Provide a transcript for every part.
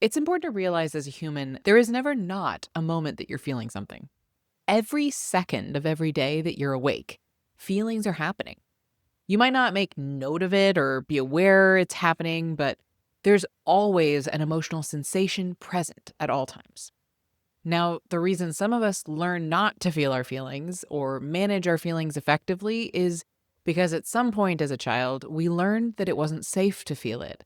It's important to realize as a human, there is never not a moment that you're feeling something. Every second of every day that you're awake, feelings are happening. You might not make note of it or be aware it's happening, but there's always an emotional sensation present at all times. Now, the reason some of us learn not to feel our feelings or manage our feelings effectively is because at some point as a child, we learned that it wasn't safe to feel it.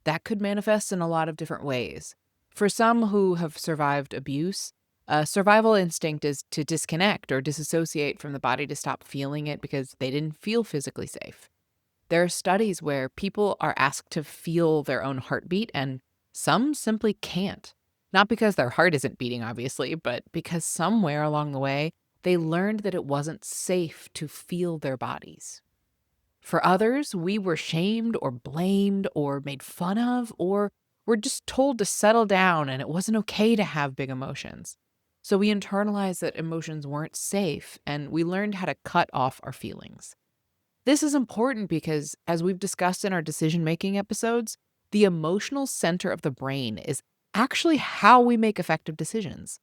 That could manifest in a lot of different ways. For some who have survived abuse, a survival instinct is to disconnect or disassociate from the body to stop feeling it because they didn't feel physically safe. There are studies where people are asked to feel their own heartbeat, and some simply can't. Not because their heart isn't beating, obviously, but because somewhere along the way, they learned that it wasn't safe to feel their bodies. For others, we were shamed or blamed or made fun of, or were just told to settle down and it wasn't okay to have big emotions. So we internalized that emotions weren't safe and we learned how to cut off our feelings. This is important because, as we've discussed in our decision making episodes, the emotional center of the brain is actually how we make effective decisions.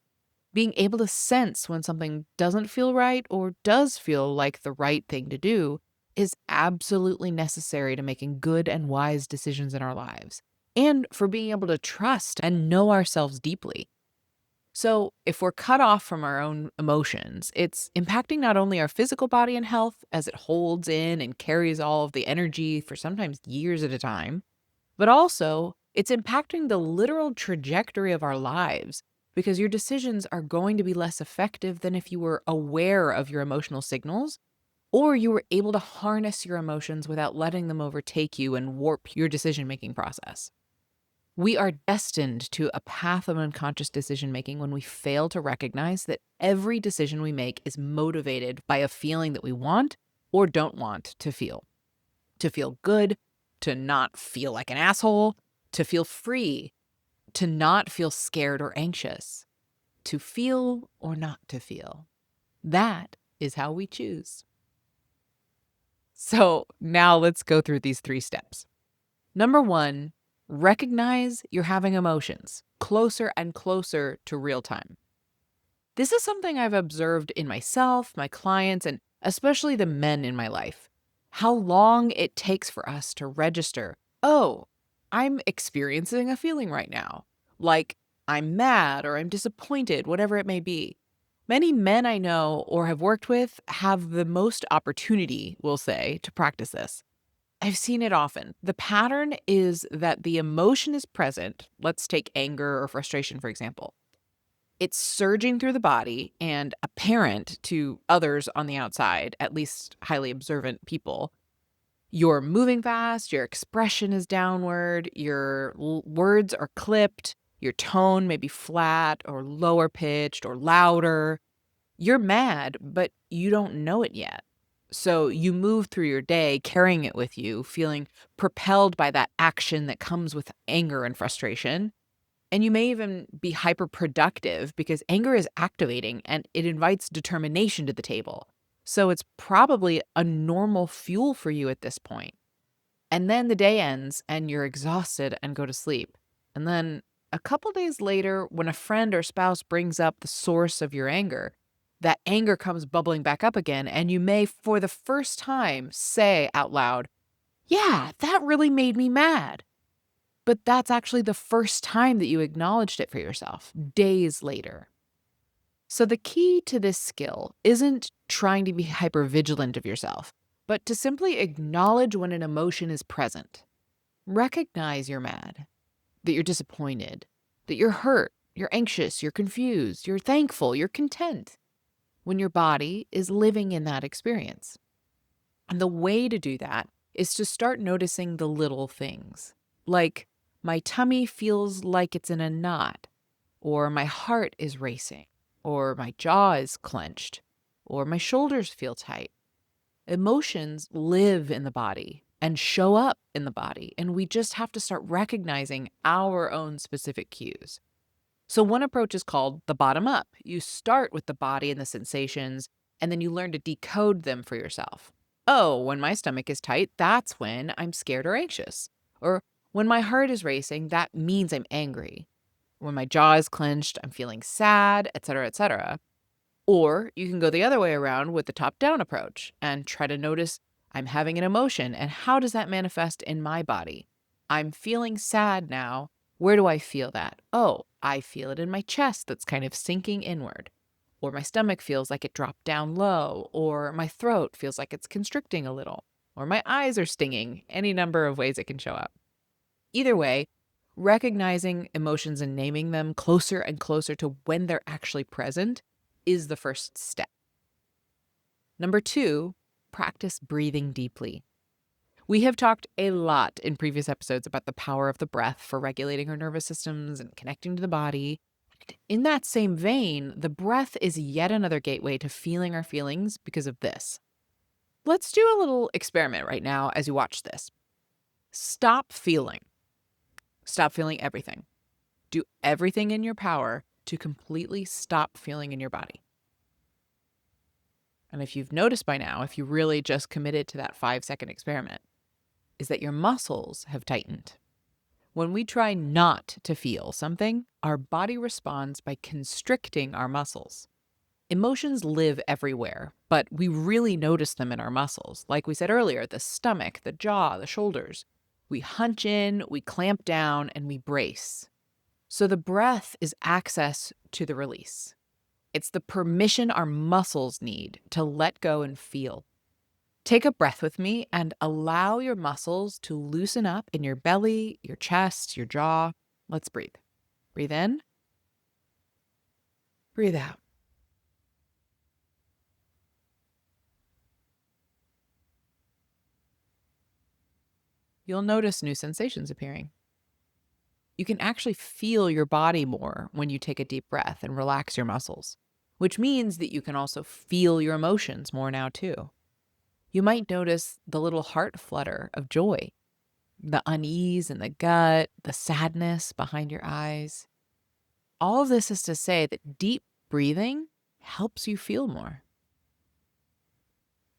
Being able to sense when something doesn't feel right or does feel like the right thing to do is absolutely necessary to making good and wise decisions in our lives and for being able to trust and know ourselves deeply. So, if we're cut off from our own emotions, it's impacting not only our physical body and health as it holds in and carries all of the energy for sometimes years at a time, but also it's impacting the literal trajectory of our lives because your decisions are going to be less effective than if you were aware of your emotional signals or you were able to harness your emotions without letting them overtake you and warp your decision making process. We are destined to a path of unconscious decision making when we fail to recognize that every decision we make is motivated by a feeling that we want or don't want to feel. To feel good, to not feel like an asshole, to feel free, to not feel scared or anxious, to feel or not to feel. That is how we choose. So now let's go through these 3 steps. Number 1, recognize you're having emotions closer and closer to real time. This is something I've observed in myself, my clients, and especially the men in my life. How long it takes for us to register, oh, I'm experiencing a feeling right now. Like I'm mad or I'm disappointed, whatever it may be. Many men I know or have worked with have the most opportunity, we'll say, to practice this. I've seen it often. The pattern is that the emotion is present. Let's take anger or frustration, for example. It's surging through the body and apparent to others on the outside, at least highly observant people. You're moving fast, your expression is downward, your words are clipped, your tone may be flat or lower pitched or louder. You're mad, but you don't know it yet. So you move through your day carrying it with you, feeling propelled by that action that comes with anger and frustration. And you may even be hyper productive because anger is activating and it invites determination to the table. So it's probably a normal fuel for you at this point. And then the day ends and you're exhausted and go to sleep. And then a couple days later, when a friend or spouse brings up the source of your anger, that anger comes bubbling back up again. And you may, for the first time, say out loud, "Yeah, that really made me mad." But that's actually the first time that you acknowledged it for yourself, days later. So the key to this skill isn't trying to be hyper vigilant of yourself, but to simply acknowledge when an emotion is present. Recognize you're mad, that you're disappointed, that you're hurt, you're anxious, you're confused, you're thankful, you're content, when your body is living in that experience. And the way to do that is to start noticing the little things, like my tummy feels like it's in a knot, or my heart is racing, or my jaw is clenched, or my shoulders feel tight. Emotions live in the body and show up in the body, and we just have to start recognizing our own specific cues. So, one approach is called the bottom up. You start with the body and the sensations, and then you learn to decode them for yourself. Oh, when my stomach is tight, that's when I'm scared or anxious. Or, When my heart is racing, that means I'm angry. When my jaw is clenched, I'm feeling sad, etc., etc. Or you can go the other way around with the top-down approach and try to notice I'm having an emotion and how does that manifest in my body? I'm feeling sad now. Where do I feel that? Oh, I feel it in my chest that's kind of sinking inward. Or my stomach feels like it dropped down low, or my throat feels like it's constricting a little, or my eyes are stinging, any number of ways it can show up. Either way, recognizing emotions and naming them closer and closer to when they're actually present is the first step. Number 2, practice breathing deeply. We have talked a lot in previous episodes about the power of the breath for regulating our nervous systems and connecting to the body. In that same vein, the breath is yet another gateway to feeling our feelings because of this. Let's do a little experiment right now as you watch this. Stop feeling. Stop feeling everything. Do everything in your power to completely stop feeling in your body. And if you've noticed by now, if you really just committed to that 5-second experiment, is that your muscles have tightened. When we try not to feel something, our body responds by constricting our muscles. Emotions live everywhere, but we really notice them in our muscles. Like we said earlier, the stomach, the jaw, the shoulders. We hunch in, we clamp down, and we brace. So the breath is access to the release. It's the permission our muscles need to let go and feel. Take a breath with me and allow your muscles to loosen up in your belly, your chest, your jaw. Let's breathe. Breathe in. Breathe out. You'll notice new sensations appearing. You can actually feel your body more when you take a deep breath and relax your muscles, which means that you can also feel your emotions more now too. You might notice the little heart flutter of joy, the unease in the gut, the sadness behind your eyes. All of this is to say that deep breathing helps you feel more.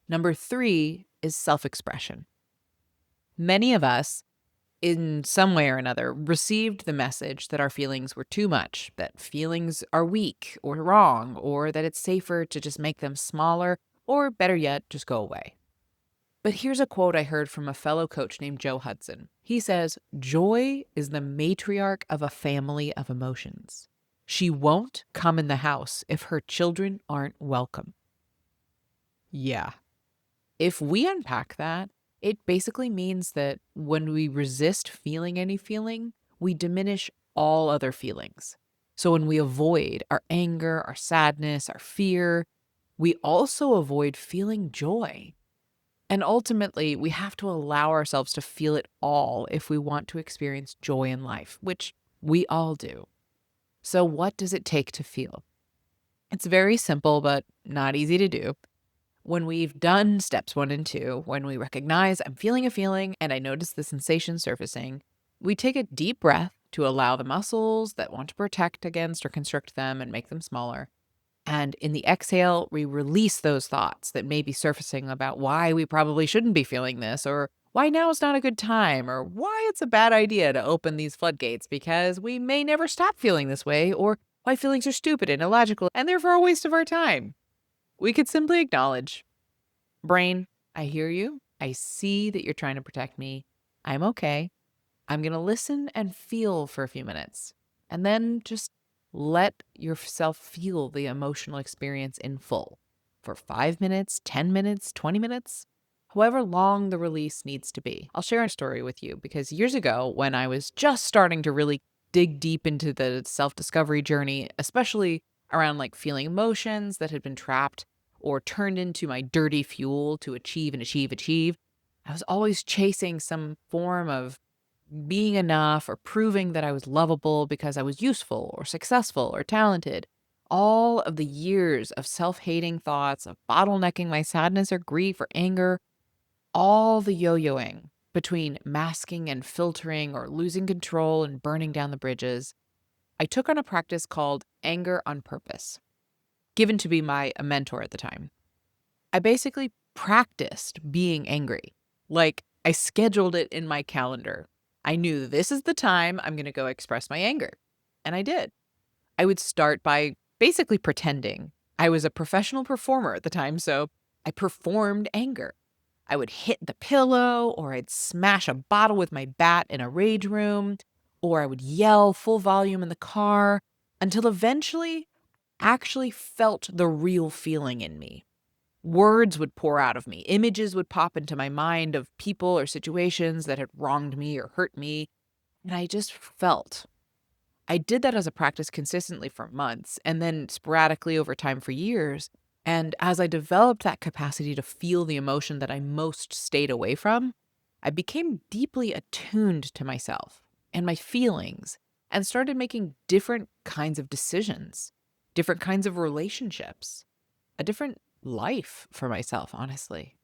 Number 3 is self-expression. Many of us, in some way or another, received the message that our feelings were too much, that feelings are weak or wrong, or that it's safer to just make them smaller, or better yet, just go away. But here's a quote I heard from a fellow coach named Joe Hudson. He says, "Joy is the matriarch of a family of emotions. She won't come in the house if her children aren't welcome." Yeah. If we unpack that, it basically means that when we resist feeling any feeling, we diminish all other feelings. So when we avoid our anger, our sadness, our fear, we also avoid feeling joy. And ultimately, we have to allow ourselves to feel it all if we want to experience joy in life, which we all do. So what does it take to feel? It's very simple, but not easy to do. When we've done steps 1 and 2, when we recognize I'm feeling a feeling and I notice the sensation surfacing, we take a deep breath to allow the muscles that want to protect against or constrict them and make them smaller. And in the exhale, we release those thoughts that may be surfacing about why we probably shouldn't be feeling this, or why now is not a good time, or why it's a bad idea to open these floodgates because we may never stop feeling this way, or why feelings are stupid and illogical and therefore a waste of our time. We could simply acknowledge, brain, I hear you. I see that you're trying to protect me. I'm okay. I'm going to listen and feel for a few minutes, and then just let yourself feel the emotional experience in full for 5 minutes, 10 minutes, 20 minutes, however long the release needs to be. I'll share a story with you because years ago, when I was just starting to really dig deep into the self-discovery journey, especially around like feeling emotions that had been trapped or turned into my dirty fuel to achieve and achieve, I was always chasing some form of being enough or proving that I was lovable because I was useful or successful or talented. All of the years of self-hating thoughts, of bottlenecking my sadness or grief or anger, all the yo-yoing between masking and filtering or losing control and burning down the bridges, I took on a practice called anger on purpose, given to be my a mentor at the time. I basically practiced being angry. Like I scheduled it in my calendar. I knew this is the time I'm going to go express my anger. And I did. I would start by basically pretending. I was a professional performer at the time, so I performed anger. I would hit the pillow, or I'd smash a bottle with my bat in a rage room, or I would yell full volume in the car until eventually actually felt the real feeling in me. Words would pour out of me. Images would pop into my mind of people or situations that had wronged me or hurt me. And I just felt. I did that as a practice consistently for months and then sporadically over time for years. And as I developed that capacity to feel the emotion that I most stayed away from, I became deeply attuned to myself and my feelings and started making different kinds of decisions, different kinds of relationships, a different life for myself, honestly.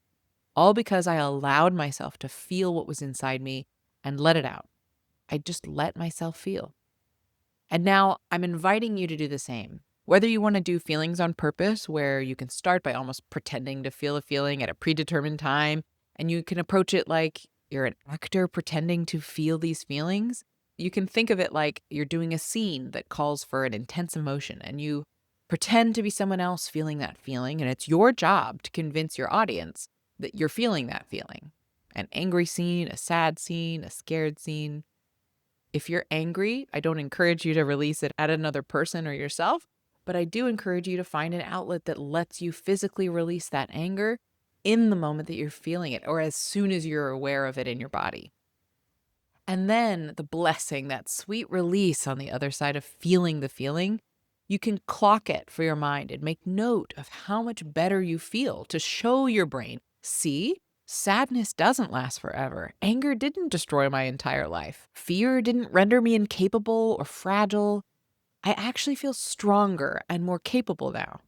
All because I allowed myself to feel what was inside me and let it out. I just let myself feel. And now I'm inviting you to do the same. Whether you want to do feelings on purpose, where you can start by almost pretending to feel a feeling at a predetermined time, and you can approach it like you're an actor pretending to feel these feelings. You can think of it like you're doing a scene that calls for an intense emotion, and you pretend to be someone else feeling that feeling, and it's your job to convince your audience that you're feeling that feeling. An angry scene, a sad scene, a scared scene. If you're angry, I don't encourage you to release it at another person or yourself, but I do encourage you to find an outlet that lets you physically release that anger in the moment that you're feeling it, or as soon as you're aware of it in your body. And then the blessing, that sweet release on the other side of feeling the feeling, you can clock it for your mind and make note of how much better you feel to show your brain, see, sadness doesn't last forever. Anger didn't destroy my entire life. Fear didn't render me incapable or fragile. I actually feel stronger and more capable now.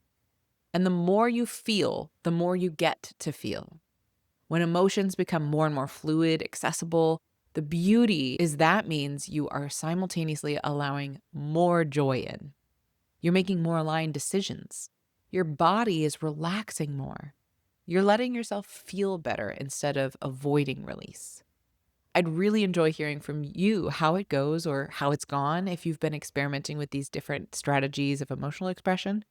And the more you feel, the more you get to feel. When emotions become more and more fluid, accessible, the beauty is that means you are simultaneously allowing more joy in. You're making more aligned decisions. Your body is relaxing more. You're letting yourself feel better instead of avoiding release. I'd really enjoy hearing from you how it goes or how it's gone if you've been experimenting with these different strategies of emotional expression.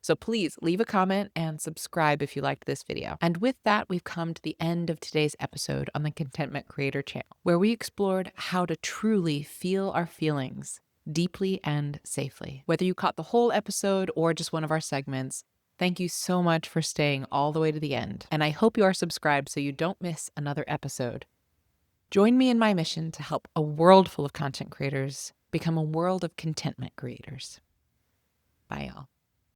So please leave a comment and subscribe if you liked this video. And with that, we've come to the end of today's episode on the Contentment Creator channel, where we explored how to truly feel our feelings deeply and safely. Whether you caught the whole episode or just one of our segments, thank you so much for staying all the way to the end. And I hope you are subscribed so you don't miss another episode. Join me in my mission to help a world full of content creators become a world of contentment creators. Bye, y'all.